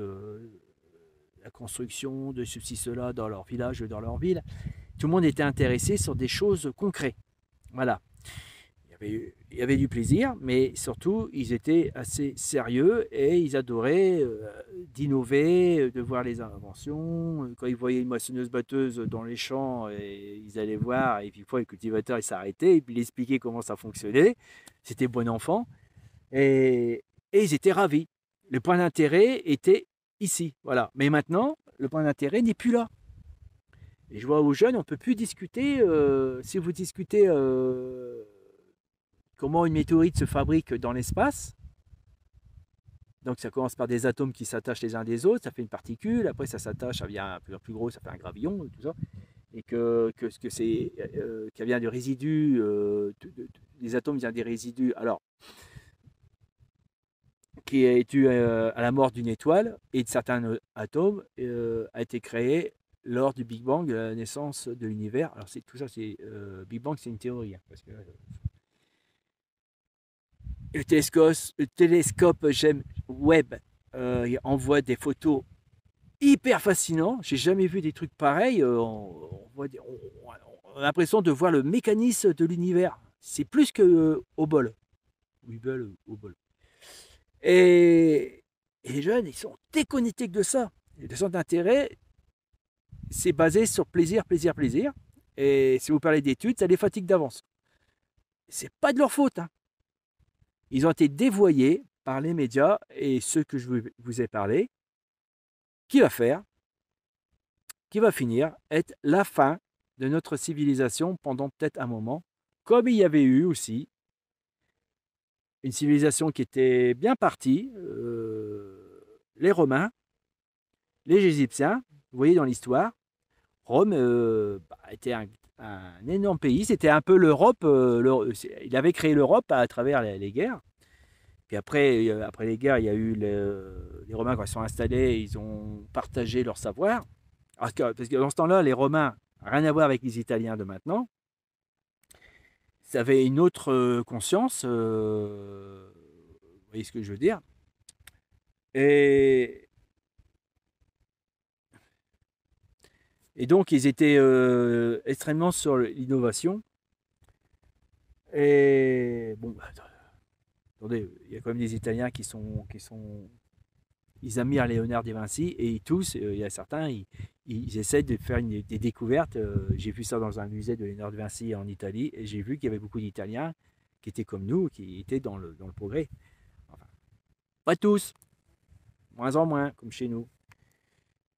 la construction de ceci, cela dans leur village, dans leur ville. Tout le monde était intéressé sur des choses concrètes. Voilà. Il y avait du plaisir, mais surtout, ils étaient assez sérieux et ils adoraient d'innover, de voir les inventions. Quand ils voyaient une moissonneuse-batteuse dans les champs, et ils allaient voir, et puis fois, le cultivateur il s'arrêtait, et puis il expliquait comment ça fonctionnait. C'était bon enfant. Et ils étaient ravis. Le point d'intérêt était ici. Voilà. Mais maintenant, le point d'intérêt n'est plus là. Et je vois aux jeunes, on ne peut plus discuter. Si vous discutez comment une météorite se fabrique dans l'espace, donc ça commence par des atomes qui s'attachent les uns des autres, ça fait une particule, après ça s'attache, ça devient plus gros, ça fait un gravillon, tout ça, et que c'est, qu'elle vient de résidus, les atomes viennent des résidus, alors, qui est dû à la mort d'une étoile, et de certains atomes a été créé lors du Big Bang, de la naissance de l'univers. Alors c'est tout ça, c'est Big Bang, c'est une théorie, hein, parce que le télescope James Webb envoie des photos hyper fascinantes. J'ai jamais vu des trucs pareils. On a l'impression de voir le mécanisme de l'univers. C'est plus que Hubble. Hubble, Hubble. Et les jeunes, ils sont déconnectés de ça. Et le centre d'intérêt, c'est basé sur plaisir, plaisir, plaisir. Et si vous parlez d'études, ça les fatigue d'avance. C'est pas de leur faute, hein. Ils ont été dévoyés par les médias et ceux que je vous ai parlé, qui va faire, qui va finir, être la fin de notre civilisation pendant peut-être un moment, comme il y avait eu aussi une civilisation qui était bien partie, les Romains, les Égyptiens, vous voyez dans l'histoire, Rome était un énorme pays, c'était un peu l'Europe, il avait créé l'Europe à travers les guerres. Puis après les guerres, il y a eu les Romains, quand ils sont installés, ils ont partagé leur savoir. Parce que dans ce temps-là, les Romains, rien à voir avec les Italiens de maintenant, ils avaient une autre conscience, vous voyez ce que je veux dire. Et, et donc, ils étaient extrêmement sur l'innovation. Et bon, attendez, il y a quand même des Italiens ils admirent Léonard de Vinci et tous, il y a certains, ils essaient de faire des découvertes. J'ai vu ça dans un musée de Léonard de Vinci en Italie et j'ai vu qu'il y avait beaucoup d'Italiens qui étaient comme nous, qui étaient dans le progrès. Enfin, pas tous, moins en moins, comme chez nous.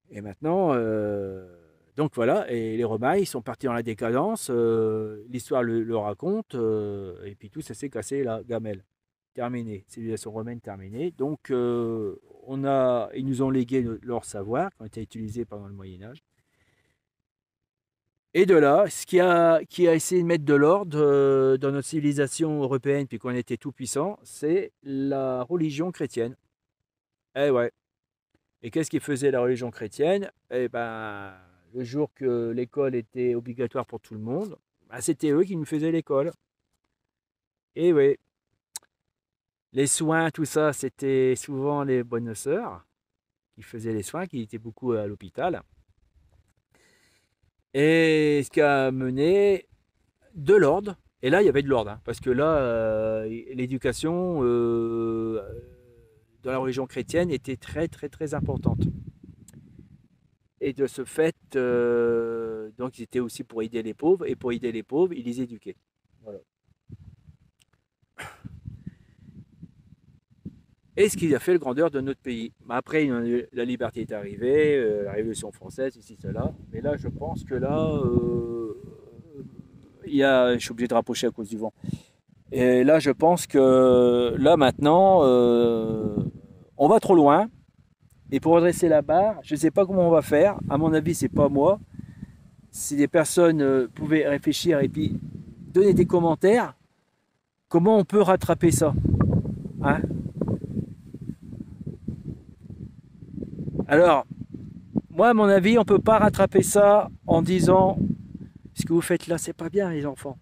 Et maintenant, donc voilà, et les Romains, ils sont partis dans la décadence, l'histoire le raconte, et puis tout ça s'est cassé la gamelle. Terminé, civilisation romaine terminée. Donc, ils nous ont légué leur savoir, qui ont été utilisés pendant le Moyen-Âge. Et de là, qui a essayé de mettre de l'ordre dans notre civilisation européenne, puis qu'on était tout puissant, c'est la religion chrétienne. Eh ouais. Et qu'est-ce qui faisait la religion chrétienne? Eh ben, le jour que l'école était obligatoire pour tout le monde, ben, c'était eux qui nous faisaient l'école. Et oui, les soins, tout ça, c'était souvent les bonnes sœurs qui faisaient les soins, qui étaient beaucoup à l'hôpital. Et ce qui a mené de l'ordre. Et là, il y avait de l'ordre, hein, parce que là, l'éducation dans la religion chrétienne était très, très, très importante. Et de ce fait, donc ils étaient aussi pour aider les pauvres, et pour aider les pauvres, ils les éduquaient. Voilà. Et ce qui a fait le grandeur de notre pays. Après, la liberté est arrivée, la Révolution française, ici, cela. Mais là, je pense que là, je suis obligé de rapprocher à cause du vent. Et là, je pense que là, maintenant, on va trop loin. Et pour redresser la barre, je ne sais pas comment on va faire. À mon avis, c'est pas moi. Si des personnes pouvaient réfléchir et puis donner des commentaires, comment on peut rattraper ça, hein? Alors, moi, à mon avis, on ne peut pas rattraper ça en disant ce que vous faites là, c'est pas bien, les enfants.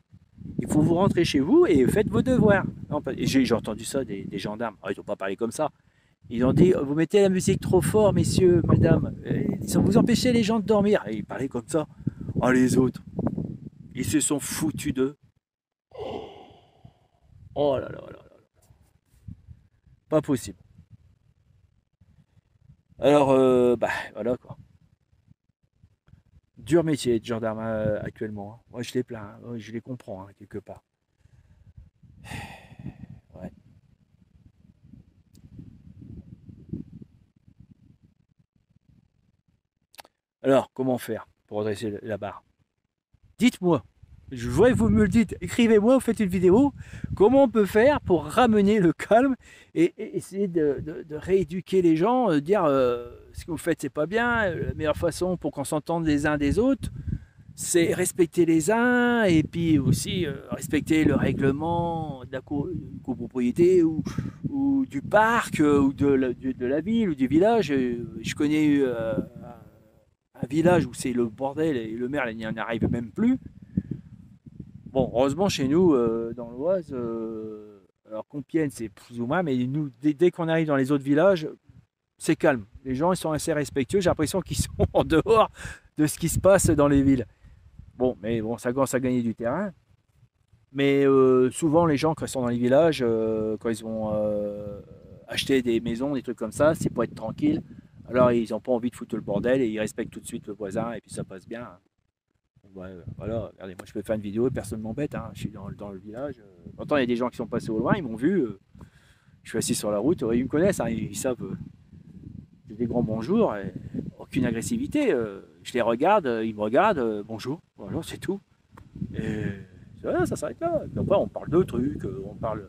Il faut vous rentrer chez vous et faites vos devoirs. J'ai entendu ça des gendarmes. Oh, ils n'ont pas parlé comme ça. Ils ont dit, vous mettez la musique trop fort, messieurs, madame. Vous empêchez les gens de dormir. Et ils parlaient comme ça. Oh, les autres, ils se sont foutus d'eux. Oh là là là là. Pas possible. Alors, bah, voilà quoi. Dur métier de gendarme actuellement. Moi, je les plains. Hein. Je les comprends, hein, quelque part. Ouais. Alors, comment faire pour redresser la barre? Dites-moi. Je voudrais que vous me le dites. Écrivez-moi, faites une vidéo. Comment on peut faire pour ramener le calme et essayer de rééduquer les gens, dire ce que vous faites, c'est pas bien. La meilleure façon pour qu'on s'entende les uns des autres, c'est respecter les uns et puis aussi respecter le règlement de la copropriété ou du parc ou de la ville ou du village. Je connais un village où c'est le bordel et le maire n'y en arrive même plus. Bon, heureusement chez nous, dans l'Oise, alors Compiègne c'est plus ou moins, mais nous, dès qu'on arrive dans les autres villages, c'est calme. Les gens ils sont assez respectueux, j'ai l'impression qu'ils sont en dehors de ce qui se passe dans les villes. Bon, mais bon, ça commence à gagner du terrain. Mais souvent, les gens, quand ils sont dans les villages, quand ils vont acheter des maisons, des trucs comme ça, c'est pour être tranquille. Alors, ils n'ont pas envie de foutre le bordel et ils respectent tout de suite le voisin et puis ça passe bien. Ouais, voilà, regardez, moi je peux faire une vidéo et personne ne m'embête. Hein. Je suis dans le village. Pourtant, il y a des gens qui sont passés au loin, ils m'ont vu. Je suis assis sur la route, ils me connaissent, hein, ils savent. J'ai des grands bonjours, aucune agressivité. Je les regarde, ils me regardent, bonjour, voilà, c'est tout. Et voilà, ça s'arrête là. Et après, on parle de trucs, on parle.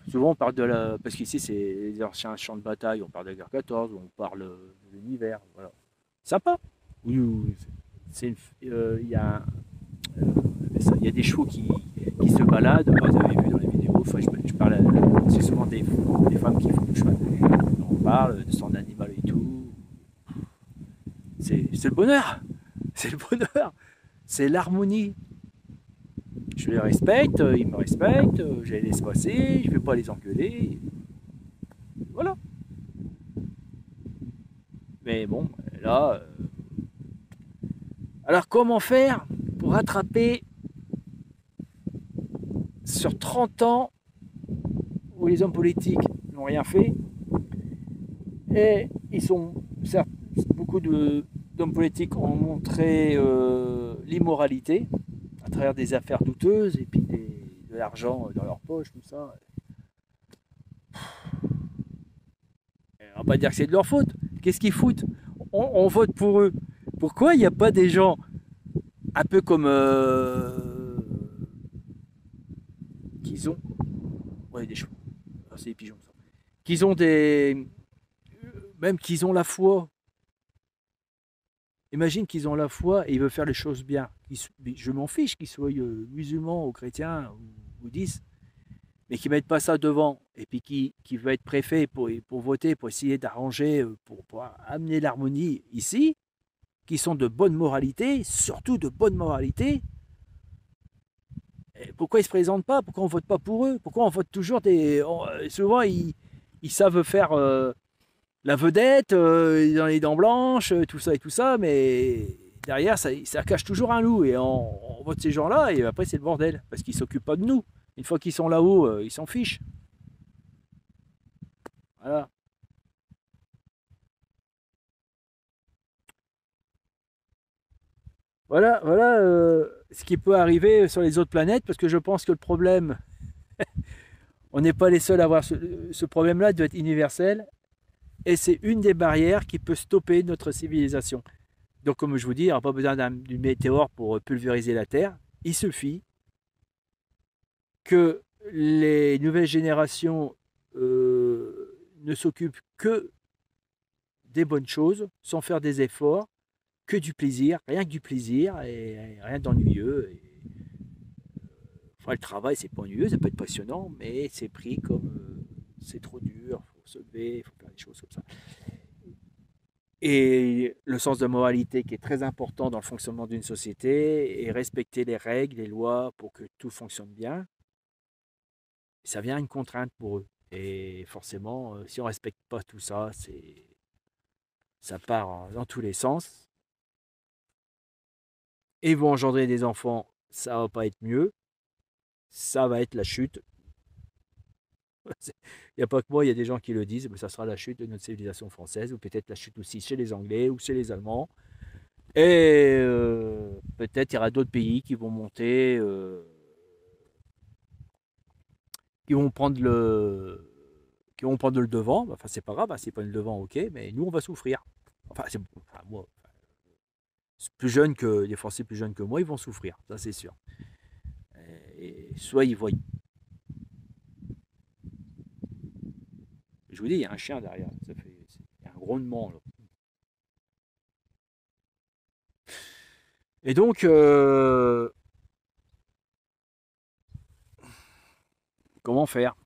Souvent, on parle de la. Parce qu'ici, c'est les anciens champs de bataille, on parle de la guerre 14, on parle de l'univers, voilà. Sympa. Oui, il y a il y a des chevaux qui se baladent, vous avez vu dans les vidéos, enfin, je parle, c'est souvent des femmes qui font du cheval. On parle de son animal et tout. C'est le bonheur, c'est le bonheur, c'est l'harmonie. Je les respecte, ils me respectent, je les laisse passer, je ne vais pas les engueuler. Voilà. Mais bon, là... Alors comment faire pour rattraper sur 30 ans où les hommes politiques n'ont rien fait et ils sont, certes, beaucoup d'hommes politiques ont montré l'immoralité à travers des affaires douteuses et puis de l'argent dans leur poche, tout ça. On va pas dire que c'est de leur faute. Qu'est-ce qu'ils foutent? On vote pour eux. Pourquoi il n'y a pas des gens un peu comme qu'ils ont, ouais, des chevaux, ah, c'est des pigeons ça, qu'ils ont des, même qu'ils ont la foi. Imagine qu'ils ont la foi et ils veulent faire les choses bien. Je m'en fiche qu'ils soient musulmans ou chrétiens ou bouddhistes, mais qui ne mettent pas ça devant et puis qui veulent être préfet pour voter, pour essayer d'arranger, pour amener l'harmonie ici, qui sont de bonne moralité, surtout de bonne moralité, pourquoi ils se présentent pas? Pourquoi on vote pas pour eux? Pourquoi on vote toujours des... souvent, ils savent faire la vedette, ils ont les dents blanches, tout ça, mais derrière, ça cache toujours un loup. Et on vote ces gens-là, et après, c'est le bordel, parce qu'ils s'occupent pas de nous. Une fois qu'ils sont là-haut, ils s'en fichent. Voilà. Voilà ce qui peut arriver sur les autres planètes, parce que je pense que le problème, on n'est pas les seuls à avoir ce problème-là, doit être universel, et c'est une des barrières qui peut stopper notre civilisation. Donc, comme je vous dis, il n'y aura pas besoin d'une météore pour pulvériser la Terre. Il suffit que les nouvelles générations ne s'occupent que des bonnes choses, sans faire des efforts, que du plaisir, rien que du plaisir et rien d'ennuyeux. Enfin, le travail, c'est pas ennuyeux, ça peut être passionnant, mais c'est pris comme c'est trop dur, il faut se lever, il faut faire des choses comme ça. Et le sens de moralité qui est très important dans le fonctionnement d'une société et respecter les règles, les lois pour que tout fonctionne bien, ça vient une contrainte pour eux. Et forcément, si on ne respecte pas tout ça, ça part dans tous les sens. Et ils vont engendrer des enfants, ça va pas être mieux, ça va être la chute. Il n'y a pas que moi, il y a des gens qui le disent, mais ça sera la chute de notre civilisation française, ou peut-être la chute aussi chez les Anglais ou chez les Allemands. Et peut-être il y aura d'autres pays qui vont monter, qui vont prendre le devant. Enfin, c'est pas grave, hein, c'est pas le devant, ok, mais nous, on va souffrir. Enfin, moi, plus jeune que les Français plus jeunes que moi, ils vont souffrir, ça c'est sûr. Et soit ils voient. Je vous dis, il y a un chien derrière, il y a un grondement là. Et donc, comment faire?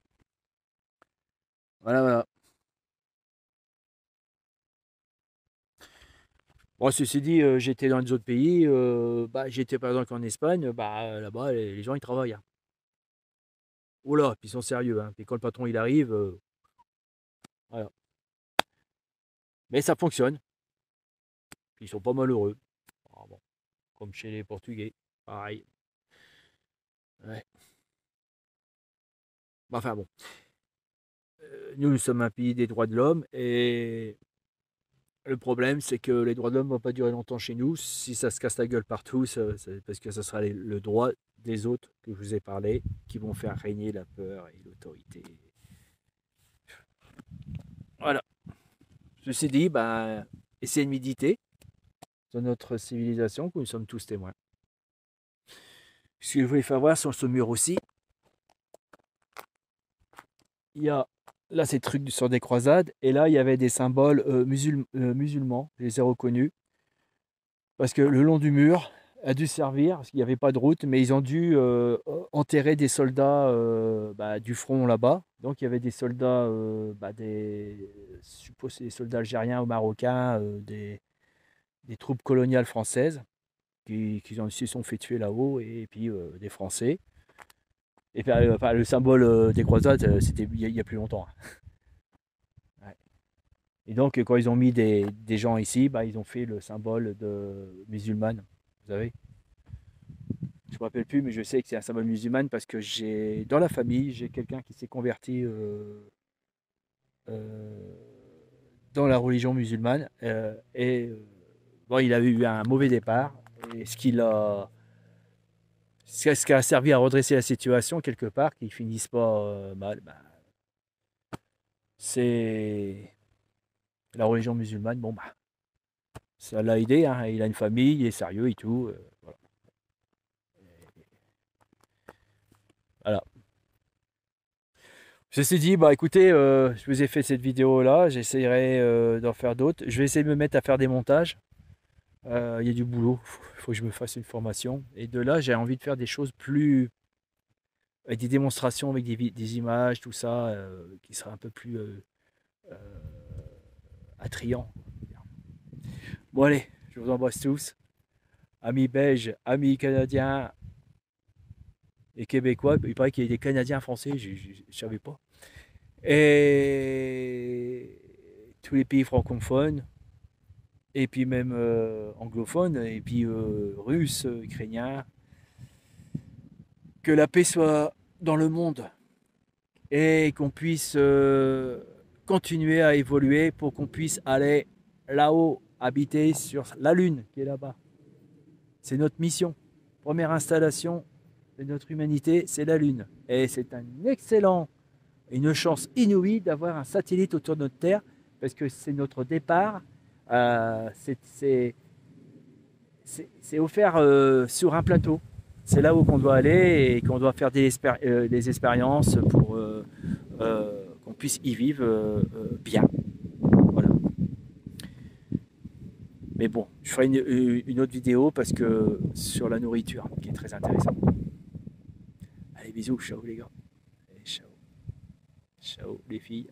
Voilà. Bon, ceci dit, j'étais dans les autres pays, j'étais par exemple en Espagne, là-bas, les gens ils travaillent, hein. Oh là, puis ils sont sérieux, hein. Puis quand le patron il arrive, voilà. Mais ça fonctionne. Puis ils sont pas malheureux. Ah bon, comme chez les Portugais, pareil. Ouais. Enfin bon, nous sommes un pays des droits de l'homme et le problème c'est que les droits de l'homme ne vont pas durer longtemps chez nous. Si ça se casse la gueule partout, c'est parce que ce sera le droit des autres que je vous ai parlé qui vont faire régner la peur et l'autorité. Voilà. Ceci dit, essayez de méditer sur notre civilisation, que nous sommes tous témoins. Ce que je voulais faire voir sur ce mur aussi, il y a là ces trucs sur des croisades, et là il y avait des symboles musulmans, je les ai reconnus, parce que le long du mur a dû servir, parce qu'il n'y avait pas de route, mais ils ont dû enterrer des soldats du front là-bas. Donc il y avait des soldats, je suppose c'est des soldats algériens ou marocains, des troupes coloniales françaises qui se sont fait tuer là-haut, et puis des Français. Et puis, enfin, le symbole des croisades, c'était il y a plus longtemps, hein. Ouais. Et donc, quand ils ont mis des gens ici, ils ont fait le symbole de musulmane. Vous savez, je ne me rappelle plus, mais je sais que c'est un symbole musulman parce que dans la famille, j'ai quelqu'un qui s'est converti euh, dans la religion musulmane. Bon, il a eu un mauvais départ. Et ce qui a servi à redresser la situation quelque part, qu'ils finissent pas mal, c'est la religion musulmane. Bon, ça l'a aidé, hein. Il a une famille, il est sérieux et tout. Voilà. Voilà. Ceci dit, écoutez, je vous ai fait cette vidéo là, j'essaierai d'en faire d'autres. Je vais essayer de me mettre à faire des montages. Il y a du boulot, il faut que je me fasse une formation. Et de là, j'ai envie de faire des choses plus, avec des démonstrations, avec des images, tout ça, qui sera un peu plus euh, attrayant. Bon allez, je vous embrasse tous. Amis belges, amis canadiens, Et québécois, il paraît qu'il y a des Canadiens français, je ne savais pas. Et tous les pays francophones, et puis même anglophones, et puis russes, ukrainiens. Que la paix soit dans le monde et qu'on puisse continuer à évoluer pour qu'on puisse aller là-haut, habiter sur la Lune qui est là-bas. C'est notre mission. Première installation de notre humanité, c'est la Lune. Et c'est un excellent, une chance inouïe d'avoir un satellite autour de notre Terre parce que c'est notre départ. C'est offert sur un plateau. C'est là où on doit aller et qu'on doit faire des expériences pour qu'on puisse y vivre bien. Voilà. Mais bon, je ferai une autre vidéo parce que sur la nourriture qui est très intéressante. Allez, bisous, ciao les gars. Et ciao. Ciao les filles.